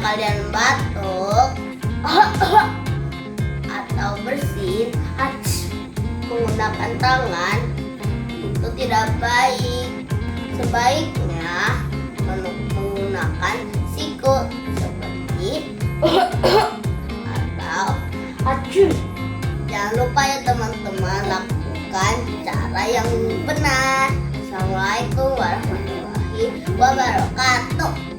kalian batuk atau bersin menggunakan tangan itu tidak baik. Sebaiknya menggunakan siku seperti atau jangan lupa ya teman-teman, lakukan cara yang benar. Assalamualaikum warahmatullahi wabarakatuh.